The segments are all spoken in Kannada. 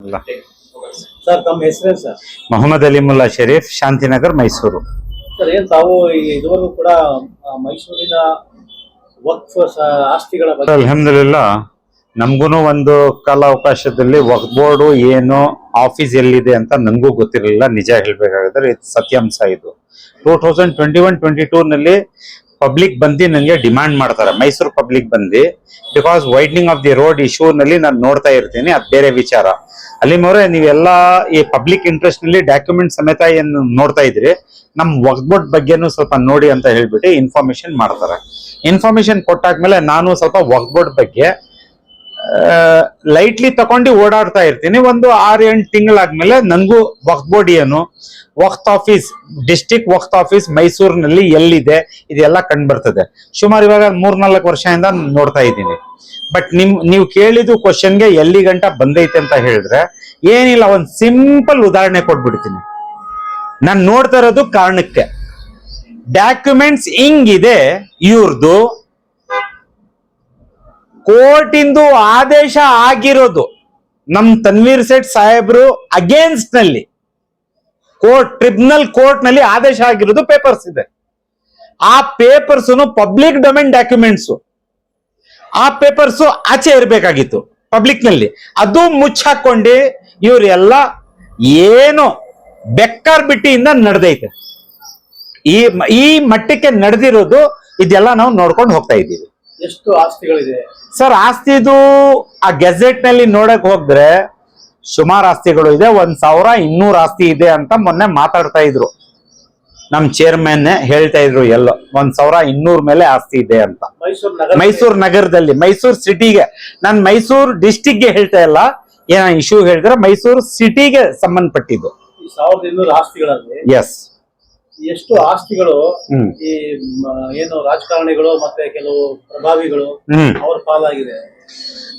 ಅಲ್ಲ ಸರ್ ತಮ್ಮ ಹೆಸರೇ ಸರ್? ಮೊಹಮ್ಮದ್ ಅಲಿ ಮುಲ್ಲಾ ಶರೀಫ್, ಶಾಂತಿನಗರ್, ಮೈಸೂರು. ಸರ್ ಏನ್ ತಾವು ಇದುವರೆಗೂ ಕೂಡ ಮೈಸೂರಿನ ವಕ್ಫ್ ಆಸ್ತಿಗಳ ಬಗ್ಗೆ ಅಲ್ಹಮ್ದುಲಿಲ್ಲಾ ನಮ್ಗೂನು ಒಂದು ಕಾಲಾವಕಾಶದಲ್ಲಿ ವಕ್ಫ್ ಬೋರ್ಡ್ ಏನು ಆಫೀಸ್ ಎಲ್ಲಿದೆ ಅಂತ ನನಗೂ ಗೊತ್ತಿರಲಿಲ್ಲ. ನಿಜ ಹೇಳ್ಬೇಕಾದ್ರೆ ಇದು ಸತ್ಯಾಂಶ. ಇದು 2021-22 ನಲ್ಲಿ ಪಬ್ಲಿಕ್ ಬಂದು ನನಗೆ ಡಿಮಾಂಡ್ ಮಾಡ್ತಾರೆ, ಮೈಸೂರು ಪಬ್ಲಿಕ್ ಬಂದು, because widening of the road issue ನಲ್ಲಿ ನಾನು ನೋಡ್ತಾ ಇರ್ತೀನಿ, ಅದು ಬೇರೆ ವಿಚಾರ. ಅಲ್ಲಿ ಮೋರೆ ನೀವೆಲ್ಲ ಈ ಪಬ್ಲಿಕ್ ಇಂಟ್ರೆಸ್ಟ್ ನಲ್ಲಿ ಡಾಕ್ಯುಮೆಂಟ್ ಸಮೇತ ಏನು ನೋಡ್ತಾ ಇದ್ರಿ, ನಮ್ ವಕ್ಫ್ ಬೋರ್ಡ್ ಬಗ್ಗೆನೂ ಸ್ವಲ್ಪ ನೋಡಿ ಅಂತ ಹೇಳ್ಬಿಟ್ಟು ಇನ್ಫಾರ್ಮೇಶನ್ ಮಾಡ್ತಾರೆ. ಇನ್ಫಾರ್ಮೇಶನ್ ಕೊಟ್ಟಾದ್ಮೇಲೆ ನಾನು ಸ್ವಲ್ಪ ವಕ್ಫ್ ಬೋರ್ಡ್ ಬಗ್ಗೆ ಲೈಟ್ಲಿ ತಗೊಂಡು ಓಡಾಡ್ತಾ ಇರ್ತೀನಿ. ಒಂದು 6-8 ತಿಂಗಳಾದ್ಮೇಲೆ ನನ್ಗೂ ವಕ್ಫ್ ಬೋರ್ಡ್ ಏನು, ವಕ್ಫ್ ಆಫೀಸ್, ಡಿಸ್ಟ್ರಿಕ್ಟ್ ವಕ್ಫ್ ಆಫೀಸ್ ಮೈಸೂರಿನಲ್ಲಿ ಎಲ್ಲಿದೆ ಇದೆಲ್ಲ ಕಂಡು ಬರ್ತದೆ. ಸುಮಾರು ಇವಾಗ 3-4 ವರ್ಷದಿಂದ ನೋಡ್ತಾ ಇದ್ದೀನಿ. ಬಟ್ ನೀವು ಕೇಳಿದ್ದು ಕ್ವಶನ್ಗೆ ಎಲ್ಲಿ ಗಂಟ ಬಂದೈತೆ ಅಂತ ಹೇಳಿದ್ರೆ ಏನಿಲ್ಲ, ಒಂದ್ ಸಿಂಪಲ್ ಉದಾಹರಣೆ ಕೊಟ್ಬಿಡ್ತೀನಿ. ನಾನು ನೋಡ್ತಾ ಇರೋದು ಕಾರಣಕ್ಕೆ. ಡಾಕ್ಯುಮೆಂಟ್ಸ್ ಹಿಂಗಿದೆ, ಇವ್ರದ್ದು ಕೋರ್ಟಿಂದು ಆದೇಶ ಆಗಿರೋದು ನಮ್ ತನ್ವೀರ್ ಸೇಠ್ ಸಾಹೇಬ್ರು ಅಗೇನ್ಸ್ಟ್ ನಲ್ಲಿ ಟ್ರಿಬ್ಯುನಲ್ ಕೋರ್ಟ್ ನಲ್ಲಿ ಆದೇಶ ಆಗಿರೋದು ಪೇಪರ್ಸ್ ಇದೆ. ಆ ಪೇಪರ್ಸ್ ಪಬ್ಲಿಕ್ ಡೊಮೇನ್ ಡಾಕ್ಯುಮೆಂಟ್ಸ್. ಆ ಪೇಪರ್ಸ್ ಆಚೆ ಇರ್ಬೇಕಾಗಿತ್ತು ಪಬ್ಲಿಕ್ ನಲ್ಲಿ, ಅದು ಮುಚ್ಚಾಕೊಂಡು ಇವ್ರೆಲ್ಲ ಏನೋ ಬೆಕ್ಕಾರ್ ಬಿಟ್ಟಿಯಿಂದ ನಡೆದೈತೆ. ಈ ಮಟ್ಟಕ್ಕೆ ನಡೆದಿರೋದು ಇದೆಲ್ಲ ನಾವು ನೋಡ್ಕೊಂಡು ಹೋಗ್ತಾ ಇದ್ದೀವಿ. ಎಷ್ಟು ಆಸ್ತಿಗಳಿದೆ ಸರ್? ಆಸ್ತಿದು ಆ ಗೆಜೆಟ್ ನಲ್ಲಿ ನೋಡಕ್ ಹೋದ್ರೆ ಸುಮಾರು ಆಸ್ತಿಗಳು ಇದೆ. 1200 ಆಸ್ತಿ ಇದೆ ಅಂತ ಮೊನ್ನೆ ಮಾತಾಡ್ತಾ ಇದ್ರು ನಮ್ ಚೇರ್ಮನ್, ಹೇಳ್ತಾ ಇದ್ರು ಎಲ್ಲೋ 1200 ಮೇಲೆ ಆಸ್ತಿ ಇದೆ ಅಂತ. ಮೈಸೂರು ನಗರದಲ್ಲಿ, ಮೈಸೂರು ಸಿಟಿಗೆ, ನಾನು ಮೈಸೂರು ಡಿಸ್ಟಿಕ್ ಗೆ ಹೇಳ್ತಾ ಇಲ್ಲ, ಏನ ಇಶ್ಯೂ ಹೇಳಿದ್ರೆ ಮೈಸೂರು ಸಿಟಿಗೆ ಸಂಬಂಧಪಟ್ಟಿದ್ದು 1200 ಆಸ್ತಿಗಳಲ್ಲಿ ಎಸ್. ಎಷ್ಟು ಆಸ್ತಿಗಳು ಈ ಏನು ರಾಜಕಾರಣಿಗಳು ಮತ್ತೆ ಕೆಲವು ಪ್ರಭಾವಿಗಳು ಅವ್ರ ಪಾಲಾಗಿದೆ?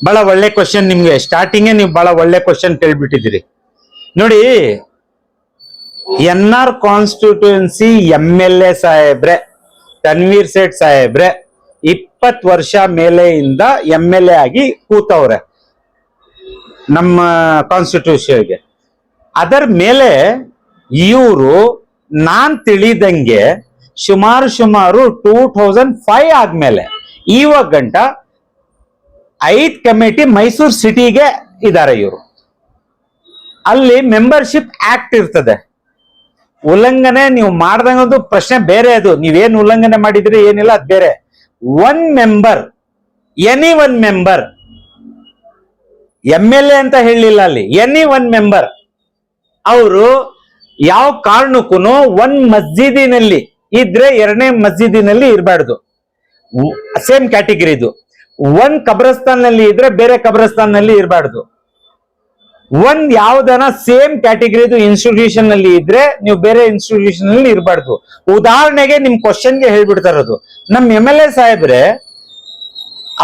ಬಹಳ ಒಳ್ಳೆ ಕ್ವಶನ್. ನಿಮ್ಗೆ ಸ್ಟಾರ್ಟಿಂಗ್ ನೀವು ಬಹಳ ಒಳ್ಳೆ ಕ್ವಶನ್ ಕೇಳ್ಬಿಟ್ಟಿದ್ದೀರಿ ನೋಡಿ. NR ಕಾನ್ಸ್ಟಿಟ್ಯೂನ್ಸಿ MLA ಸಾಹೇಬ್ರೆ, ತನ್ವೀರ್ ಸೇಠ್ ಸಾಹೇಬ್ರೆ 20 ವರ್ಷ ಮೇಲೆಯಿಂದ MLA ಆಗಿ ಕೂತವ್ರೆ ನಮ್ಮ ಕಾನ್ಸ್ಟಿಟ್ಯೂಷನ್ಗೆ. ಅದರ ಮೇಲೆ ಇವರು ನಾನ್ ತಿಳಿದಂಗೆ ಸುಮಾರು 2005 ಆದ್ಮೇಲೆ ಇವಾಗ ಗಂಟ 5 ಕಮಿಟಿ ಮೈಸೂರು ಸಿಟಿಗೆ ಇದ್ದಾರೆ ಇವರು. ಅಲ್ಲಿ ಮೆಂಬರ್ಶಿಪ್ ಆಕ್ಟ್ ಇರ್ತದೆ. ಉಲ್ಲಂಘನೆ ನೀವು ಮಾಡ್ದಂಗದು ಪ್ರಶ್ನೆ ಬೇರೆ. ಅದು ನೀವೇನ್ ಉಲ್ಲಂಘನೆ ಮಾಡಿದ್ರಿ ಏನಿಲ್ಲ, ಅದು ಬೇರೆ. One member, any one member, MLA ಅಂತ ಹೇಳಿಲ್ಲ ಅಲ್ಲಿ, ಎನಿ ಒನ್ ಮೆಂಬರ್, ಅವರು ಯಾವ ಕಾರಣಕ್ಕೂ ಒಂದ್ ಮಸ್ಜಿದಿನಲ್ಲಿ ಇದ್ರೆ 2ನೇ ಮಸ್ಜಿದಿನಲ್ಲಿ ಇರಬಾರ್ದು. ಸೇಮ್ ಕ್ಯಾಟಗರಿ ಇದು. ಒಂದ್ ಕಬ್ರಸ್ತಾನ್ ನಲ್ಲಿ ಇದ್ರೆ ಬೇರೆ ಕಬ್ರಸ್ತಾನ್ ನಲ್ಲಿ ಇರಬಾರ್ದು. ಒಂದ್ ಯಾವ್ದನ ಸೇಮ್ ಕ್ಯಾಟಗರಿದು ಇನ್ಸ್ಟಿಟ್ಯೂಷನ್ ನಲ್ಲಿ ಇದ್ರೆ ನೀವು ಬೇರೆ ಇನ್ಸ್ಟಿಟ್ಯೂಷನ್ ನಲ್ಲಿ ಇರಬಾರ್ದು. ಉದಾಹರಣೆಗೆ ನಿಮ್ ಕ್ವಶನ್ಗೆ ಹೇಳ್ಬಿಡ್ತಾ ಇರೋದು, ನಮ್ MLA ಸಾಹೇಬ್ರೆ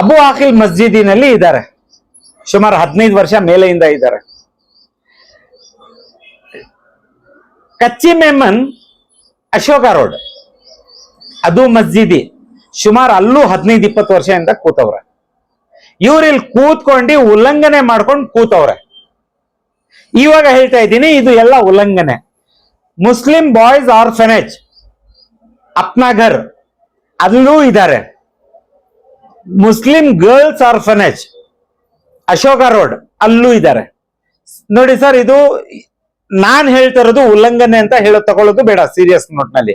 ಅಬು ಆಖಿಲ್ ಮಸ್ಜಿದಿನಲ್ಲಿ ಇದ್ದಾರೆ, ಸುಮಾರು 15 ವರ್ಷ ಮೇಲೆಯಿಂದ ಇದ್ದಾರೆ. ಕಚ್ಚಿ ಮೆಮನ್ ಅಶೋಕ ರೋಡ್, ಅದು ಮಸ್ಜಿದಿ, ಸುಮಾರು ಅಲ್ಲೂ 15-20 ವರ್ಷದಿಂದ ಕೂತವ್ರೆ. ಇವ್ರಿಲ್ಲಿ ಕೂತ್ಕೊಂಡು ಉಲ್ಲಂಘನೆ ಮಾಡ್ಕೊಂಡು ಕೂತವ್ರೆ. ಇವಾಗ ಹೇಳ್ತಾ ಇದ್ದೀನಿ, ಇದು ಎಲ್ಲ ಉಲ್ಲಂಘನೆ. ಮುಸ್ಲಿಂ ಬಾಯ್ಸ್ ಆರ್ಫನೇಜ್ ಅಪ್ನಾಘರ್ ಅಲ್ಲೂ ಇದ್ದಾರೆ. Muslim girls orphanage Ashoka road ಅಲ್ಲೂ ಇದ್ದಾರೆ. ನೋಡಿ ಸರ್, ಇದು ನಾನ್ ಹೇಳ್ತಾ ಇರೋದು ಉಲ್ಲಂಘನೆ ಅಂತ ತಗೊಳ್ಳೋದು ಬೇಡ ಸೀರಿಯಸ್ ನೋಟ್ ನಲ್ಲಿ.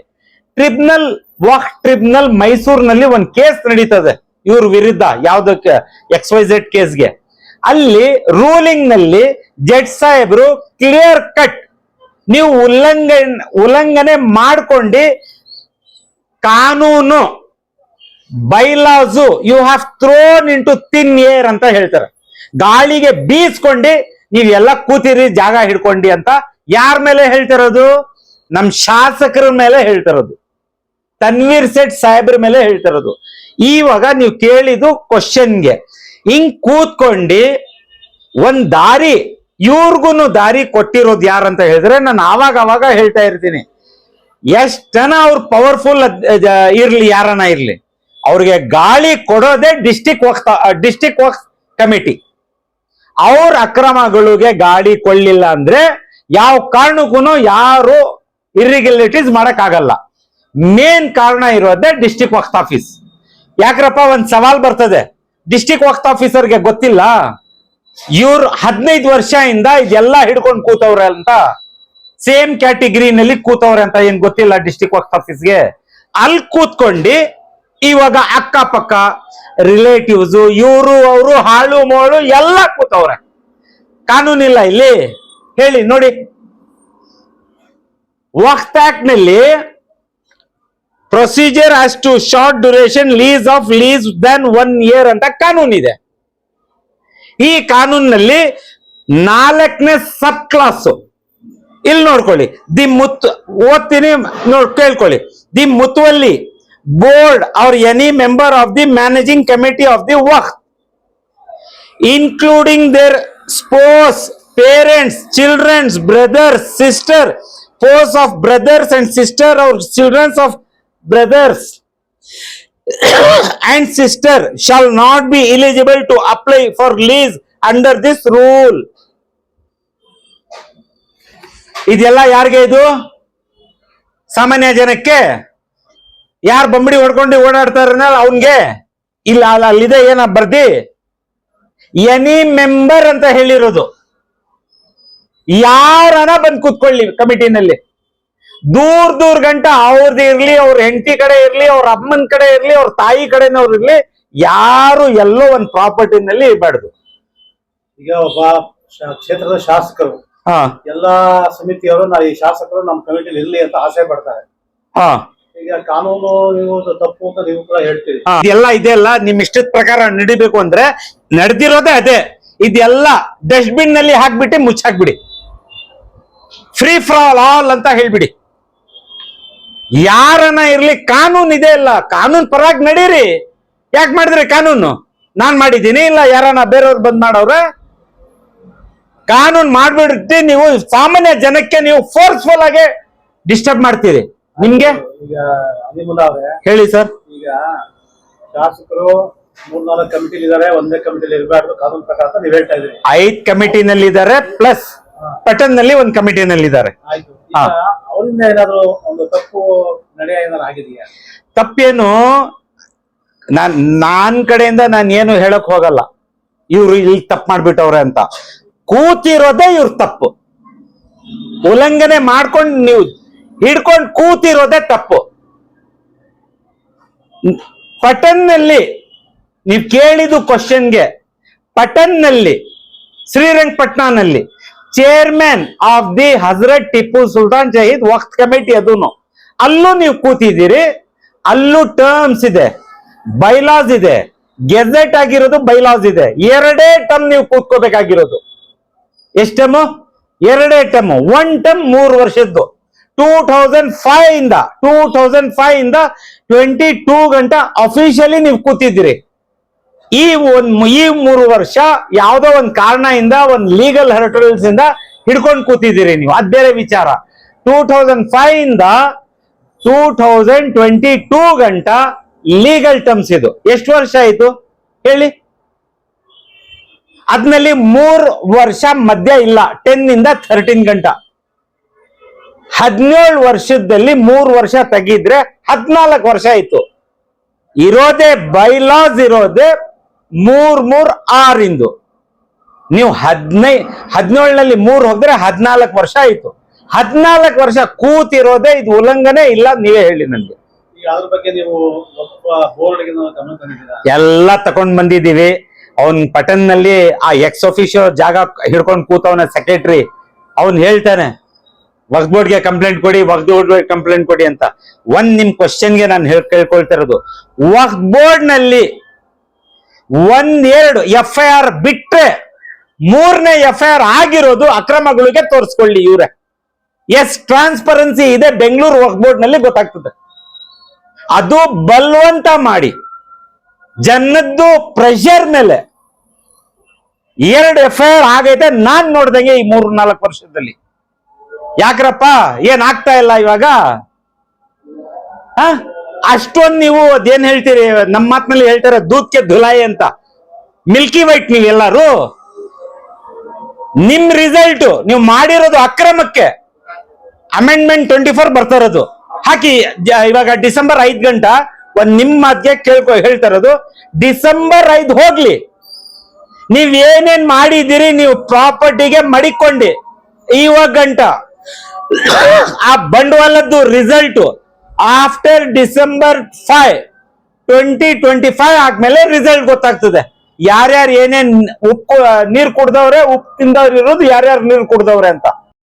ವಕ್ಫ್ ಟ್ರಿಬ್ಯುನಲ್ ಮೈಸೂರಿನಲ್ಲಿ ಒಂದು ಕೇಸ್ ನಡೀತದೆ ಇವ್ರ ವಿರುದ್ಧ, ಯಾವ್ದಕ್ಕೆ XYZ ಕೇಸ್ಗೆ. ಅಲ್ಲಿ ರೂಲಿಂಗ್ ನಲ್ಲಿ ಜಡ್ಜ್ ಸಾಹೇಬ್ರು ಕ್ಲಿಯರ್ ಕಟ್, ನೀವು ಉಲ್ಲಂಘನೆ ಮಾಡ್ಕೊಂಡು ಕಾನೂನು bylaws you have thrown into thin air ಅಂತ ಹೇಳ್ತಾರೆ. ಗಾಳಿಗೆ ಬೀಸ್ಕೊಂಡು ನೀವೆಲ್ಲ ಕೂತಿರಿ ಜಾಗ ಹಿಡ್ಕೊಂಡಿ ಅಂತ ಯಾರ ಮೇಲೆ ಹೇಳ್ತಿರೋದು? ನಮ್ ಶಾಸಕರ ಮೇಲೆ ಹೇಳ್ತಿರೋದು, ತನ್ವೀರ್ ಸೇಠ್ ಸಾಹೇಬ್ರ ಮೇಲೆ ಹೇಳ್ತಿರೋದು. ಇವಾಗ ನೀವು ಕೇಳಿದ್ದು ಕ್ವಶನ್ಗೆ ಹಿಂಗ್ ಕೂತ್ಕೊಂಡು ಒಂದ್ ದಾರಿ, ಇವ್ರಿಗೂ ದಾರಿ ಕೊಟ್ಟಿರೋದು ಯಾರಂತ ಹೇಳಿದ್ರೆ ನಾನು ಅವಾಗ ಹೇಳ್ತಾ ಇರ್ತೀನಿ, ಎಷ್ಟ್ ಜನ ಅವ್ರು ಪವರ್ಫುಲ್ ಇರ್ಲಿ, ಯಾರನ್ನ ಇರ್ಲಿ, ಅವ್ರಿಗೆ ಗಾಳಿ ಕೊಡೋದೇ ಡಿಸ್ಟಿಕ್ ವಕ್ಫ್ ಕಮಿಟಿ. ಅವ್ರ ಅಕ್ರಮಗಳಿಗೆ ಗಾಡಿ ಕೊಳ್ಳಿಲ್ಲ ಅಂದ್ರೆ ಯಾವ ಕಾರಣಕ್ಕೂ ಯಾರು ಇರ್ರೆಗ್ಯುಲೇಟರೀಸ್ ಮಾಡಕ್ ಆಗಲ್ಲ. ಮೇನ್ ಕಾರಣ ಇರೋದೇ ಡಿಸ್ಟ್ರಿಕ್ಟ್ ವಕ್ಫ್ ಆಫೀಸ್. ಯಾಕ್ರಪ್ಪ ಒಂದ್ ಸವಾಲ್ ಬರ್ತದೆ, ಡಿಸ್ಟ್ರಿಕ್ಟ್ ವಕ್ಫ್ ಆಫೀಸರ್ಗೆ ಗೊತ್ತಿಲ್ಲ ಇವ್ರು 15 ವರ್ಷದಿಂದ ಇದೆಲ್ಲ ಹಿಡ್ಕೊಂಡು ಕೂತವ್ರೆ ಅಂತ, ಸೇಮ್ ಕ್ಯಾಟಗಿರಿನಲ್ಲಿ ಕೂತವ್ರೆ ಅಂತ ಏನ್ ಗೊತ್ತಿಲ್ಲ ಡಿಸ್ಟ್ರಿಕ್ಟ್ ವಕ್ಫ್ ಆಫೀಸ್ಗೆ. ಅಲ್ಲಿ ಕೂತ್ಕೊಂಡು ಇವಾಗ ಅಕ್ಕಪಕ್ಕ ರಿಲೇಟಿವ್ಸ್ ಇವರು ಅವರು ಹಾಳು ಮೋಳು ಎಲ್ಲ ಕೂತವ್ರೆ. ಕಾನೂನಿಲ್ಲ ಇಲ್ಲಿ ಹೇಳಿ ನೋಡಿ. ವಕ್ಫ್ ಆಕ್ಟ್ ನಲ್ಲಿ procedure as to short duration lease of lease than 1 year ಅಂತ ಕಾನೂನಿದೆ. ಈ ಕಾನೂನಿನಲ್ಲಿ 4ನೇ ಸಬ್ ಕ್ಲಾಸ್ ಇಲ್ಲಿ ನೋಡ್ಕೊಳ್ಳಿ. ಓದ್ತೀನಿ ಕೇಳ್ಕೊಳ್ಳಿ. ದಿ ಮುತುವಲ್ಲಿ board or any member of the managing committee of the waqf, including their spouse, parents, children, brothers, sister, spouse of brothers and sister or children of brothers and sister shall not be eligible to apply for lease under this rule. ಇದೆಲ್ಲ ಯಾರಿಗೆ? ಇದು ಸಾಮಾನ್ಯ ಜನಕ್ಕೆ. ಯಾರು ಬಂಬಡಿ ಹೊಡ್ಕೊಂಡು ಓಡಾಡ್ತಾರ ಅವನ್ಗೆ ಇಲ್ಲ. ಅಲ್ಲಿದೆ ಏನ ಬರ್ದಿ ಎನಿ ಮೆಂಬರ್ ಅಂತ ಹೇಳಿರೋದು. ಯಾರನ ಬಂದ್ ಕೂತ್ಕೊಳ್ಳಿ ಕಮಿಟಿನಲ್ಲಿ, ದೂರ ಗಂಟ ಅವ್ರದ್ದು ಇರ್ಲಿ, ಅವ್ರ ಹೆಂಡತಿ ಕಡೆ ಇರ್ಲಿ, ಅವ್ರ ಅಮ್ಮನ ಕಡೆ ಇರ್ಲಿ, ಅವ್ರ ತಾಯಿ ಕಡೆನವ್ರು ಇರ್ಲಿ, ಯಾರು ಎಲ್ಲೋ ಒಂದ್ ಪ್ರಾಪರ್ಟಿನಲ್ಲಿ ಇರಬಾರ್ದು. ಈಗ ಒಬ್ಬ ಕ್ಷೇತ್ರದ ಶಾಸಕರು ಎಲ್ಲಾ ಸಮಿತಿಯವರು ಈ ಶಾಸಕರು ನಮ್ಮ ಕಮಿಟಿಲಿ ಇರ್ಲಿ ಅಂತ ಆಸೆ ಪಡ್ತಾರೆ. ಈಗ ಕಾನೂನು ನೀವು ತಪ್ಪು ಅಂತ ನೀವು ಕೂಡ ಹೇಳ್ತೀರಿ. ಇದೆಲ್ಲ ಇದೆಲ್ಲ ನಿಮ್ ಇಷ್ಟದ ಪ್ರಕಾರ ನಡಿಬೇಕು ಅಂದ್ರೆ ನಡೆದಿರೋದೇ ಅದೇ. ಇದೆಲ್ಲ ಡಸ್ಟ್ ಬಿನ್ ನಲ್ಲಿ ಹಾಕ್ಬಿಟ್ಟು ಮುಚ್ಚಾಕ್ಬಿಡಿ, ಫ್ರೀ ಫಾರ್ ಆಲ್ ಅಂತ ಹೇಳ್ಬಿಡಿ. ಯಾರನ್ನ ಇರ್ಲಿ ಕಾನೂನು ಇದೆ ಇಲ್ಲ, ಕಾನೂನ್ ಪರವಾಗಿ ನಡೀರಿ. ಯಾಕೆ ಮಾಡಿದ್ರಿ ಕಾನೂನು? ನಾನ್ ಮಾಡಿದ್ದೀನಿ ಇಲ್ಲ ಯಾರನ್ನ ಬೇರೆಯವ್ರು ಬಂದ್ ಮಾಡವ್ರೆ? ಕಾನೂನು ಮಾಡ್ಬಿಡ್ತಿ ನೀವು ಸಾಮಾನ್ಯ ಜನಕ್ಕೆ ನೀವು ಫೋರ್ಸ್ಫುಲ್ ಆಗಿ ಡಿಸ್ಟರ್ಬ್ ಮಾಡ್ತೀರಿ. ನಿಮ್ಗೆ ಈಗ ಅನಿಮುಲ್ಲಾ ಅವರೇ ಹೇಳಿ ಸರ್. ಈಗ ಶಾಸಕರು 3-4 ಕಮಿಟಿಲಿ ಇದಾರೆ, ಒಂದೇ ಕಮಿಟಿಲಿ ಇರಬಾರ್ದು ಕಾನೂನು ಪ್ರಕಾರ ಅಂತ ನೀವ್ ಹೇಳ್ತಾ ಇದ್ರಿ. 5 ಕಮಿಟಿನಲ್ಲಿ ಇದ್ದಾರೆ, ಪ್ಲಸ್ ಪಟನ್ನಲ್ಲಿ ಒಂದು ಕಮಿಟಿನಲ್ಲಿ ಇದ್ದಾರೆ. ಆಯ್ತು. ಅವರಿಂದ ಏನಾದ್ರು ಒಂದು ತಪ್ಪು ನಡೆಯ ಏನಾದ್ರು ಆಗಿದೆಯಾ? ತಪ್ಪೇನು ನಾನ್ ಕಡೆಯಿಂದ ನಾನು ಏನು ಹೇಳಕ್ ಹೋಗಲ್ಲ. ಇವ್ರು ಇಲ್ಲಿ ತಪ್ಪು ಮಾಡ್ಬಿಟ್ಟವ್ರೆ ಅಂತ. ಕೂತಿರೋದೇ ಇವ್ರ ತಪ್ಪು. ಉಲ್ಲಂಘನೆ ಮಾಡ್ಕೊಂಡು ನೀವು ಹಿಡ್ಕೊಂಡು ಕೂತಿರೋದೇ ತಪ್ಪು. ಪಟನ್ನಲ್ಲಿ ನೀವು ಕೇಳಿದ ಕ್ವಶನ್ಗೆ ಪಟನ್ನಲ್ಲಿ ಶ್ರೀರಂಗಪಟ್ಟಣನಲ್ಲಿ chairman of the Hazrat Tipu Sultan Shaheed Waqf committee ಅದೂನು ಅಲ್ಲೂ ನೀವು ಕೂತಿದ್ದೀರಿ. ಅಲ್ಲೂ ಟರ್ಮ್ಸ್ ಇದೆ, ಬೈಲಾಸ್ ಇದೆ, ಗೆಜೆಟ್ ಆಗಿರೋದು ಬೈಲಾಸ್ ಇದೆ. 2 ಟರ್ಮ್ ನೀವು ಕೂತ್ಕೋಬೇಕಾಗಿರೋದು. ಎಷ್ಟು ಟರ್ಮು? 2 ಟರ್ಮ್. 1 ಟರ್ಮ್ 3 ವರ್ಷದ್ದು. 2005 ಇಂದ 22 ಗಂಟ ಅಫಿಷಿಯಲಿ ನೀವು ಕೂತಿದ್ದೀರಿ. ಈ 3 ವರ್ಷ ಯಾವ್ದೋ ಒಂದ್ ಕಾರಣದಿಂದ ಒಂದ್ ಲೀಗಲ್ ಹರ್ಟಲ್ಸ್ ಇಂದ ಹಿಡ್ಕೊಂಡು ಕೂತಿದ್ದೀರಿ ನೀವು, ಅದ್ ಬೇರೆ ವಿಚಾರ. 2005 ಇಂದ 2022 ಗಂಟ ಲೀಗಲ್ ಟರ್ಮ್ಸ್ ಇದು. ಎಷ್ಟು ವರ್ಷ ಆಯ್ತು ಹೇಳಿ? ಅದ್ನಲ್ಲಿ 3 ವರ್ಷ ಮಧ್ಯ ಇಲ್ಲ, 10 ಇಂದ 13 ಗಂಟ. 17 ವರ್ಷದಲ್ಲಿ 3 ವರ್ಷ ತೆಗಿದ್ರೆ 14 ವರ್ಷ ಆಯ್ತು. ಇರೋದೇ ಬೈಲಾಸ್ ಇರೋದೇ 3-6 ಇಂದು. ನೀವು 17ನಲ್ಲಿ 3 ಹೋದ್ರೆ 14 ವರ್ಷ ಆಯ್ತು. 14 ವರ್ಷ ಕೂತಿರೋದೇ ಇದು ಉಲ್ಲಂಘನೆ ಇಲ್ಲ. ನೀವೇ ಹೇಳಿ ನನ್ಗೆ. ಈಗ ಅದ್ರ ಬಗ್ಗೆ ನೀವು ಬೋರ್ಡ್ಗೆ ಗಮನ ತಂದಿದ್ದೀರಾ? ಎಲ್ಲ ತಕೊಂಡ್ ಬಂದಿದ್ದೀವಿ. ಅವನ್ ಪಟನ್ನಲ್ಲಿ ಆ ಎಕ್ಸ್ ಆಫೀಷಿಯೋ ಜಾಗ ಹಿಡ್ಕೊಂಡು ಕೂತವನ ಸೆಕ್ರೆಟರಿ, ಅವನ್ ಹೇಳ್ತಾನೆ ವಕ್ಫ್ ಬೋರ್ಡ್ಗೆ ಕಂಪ್ಲೇಂಟ್ ಕೊಡಿ, ವಕ್ಫ್ ಬೋರ್ಡ್ಗೆ ಕಂಪ್ಲೇಂಟ್ ಕೊಡಿ ಅಂತ. ನಿಮ್ ಕ್ವಶನ್ಗೆ ನಾನು ಕೇಳ್ಕೊಳ್ತಾ ಇರೋದು, ವಕ್ಫ್ ಬೋರ್ಡ್ ನಲ್ಲಿ 1-2 FIR ಬಿಟ್ರೆ 3ನೇ FIR ಆಗಿರೋದು ಅಕ್ರಮಗಳಿಗೆ ತೋರಿಸ್ಕೊಳ್ಳಿ ಇವ್ರೆ. ಎಸ್ ಟ್ರಾನ್ಸ್ಪರೆನ್ಸಿ ಇದೆ ಬೆಂಗಳೂರು ವಕ್ಫ್ ಬೋರ್ಡ್ ನಲ್ಲಿ ಗೊತ್ತಾಗ್ತದೆ. ಅದು ಬಲವಂತ ಮಾಡಿ ಜನದ್ದು ಪ್ರೆಷರ್ ಮೇಲೆ 2 FIR ಆಗೈತೆ ನಾನ್ ನೋಡ್ದಂಗೆ ಈ 3-4 ವರ್ಷದಲ್ಲಿ. ಯಾಕ್ರಪ್ಪ ಏನ್ ಆಗ್ತಾ ಇಲ್ಲ ಇವಾಗ? ಅಷ್ಟೊಂದು ನೀವು ಅದೇನ್ ಹೇಳ್ತೀರಿ, ನಮ್ಮ ಮಾತಿನಲ್ಲಿ ಹೇಳ್ತಾರೆ ದೂದ್ಕೆ ಧುಲಾಯಿ ಅಂತ. ಮಿಲ್ಕಿ ವೈಟ್ ನೀವೆಲ್ಲರೂ ನಿಮ್ ರಿಸಲ್ಟ್ ನೀವು ಮಾಡಿರೋದು ಅಕ್ರಮಕ್ಕೆ ಅಮೆಂಡ್ಮೆಂಟ್ 24 ಬರ್ತಾ ಇರೋದು ಹಾಕಿ. ಇವಾಗ ಡಿಸೆಂಬರ್ 5 ಗಂಟ ಒಂದ್ ನಿಮ್ ಮಾತಿಗೆ ಹೇಳ್ತಾ ಇರೋದು, ಡಿಸೆಂಬರ್ 5 ಹೋಗ್ಲಿ, ನೀವ್ ಏನೇನ್ ಮಾಡಿದಿರಿ ನೀವು ಪ್ರಾಪರ್ಟಿಗೆ ಮಡಿಕೊಂಡಿ ಇವಾಗ ಗಂಟ ಆ ಬಂಡವಾಳದ್ದು ರಿಸಲ್ಟ್ ಆಫ್ಟರ್ ಡಿಸೆಂಬರ್ 5 2025 ಆದ್ಮೇಲೆ ರಿಸಲ್ಟ್ ಗೊತ್ತಾಗ್ತದೆ. ಯಾರ್ಯಾರು ಏನೇನ್ ನೀರ್ ಕುಡ್ದವ್ರೆ, ಉಪ್ಪು ತಿಂದವ್ರು ಇರೋದು ಯಾರ್ಯಾರು ನೀರ್ ಕುಡ್ದವ್ರೆ ಅಂತ.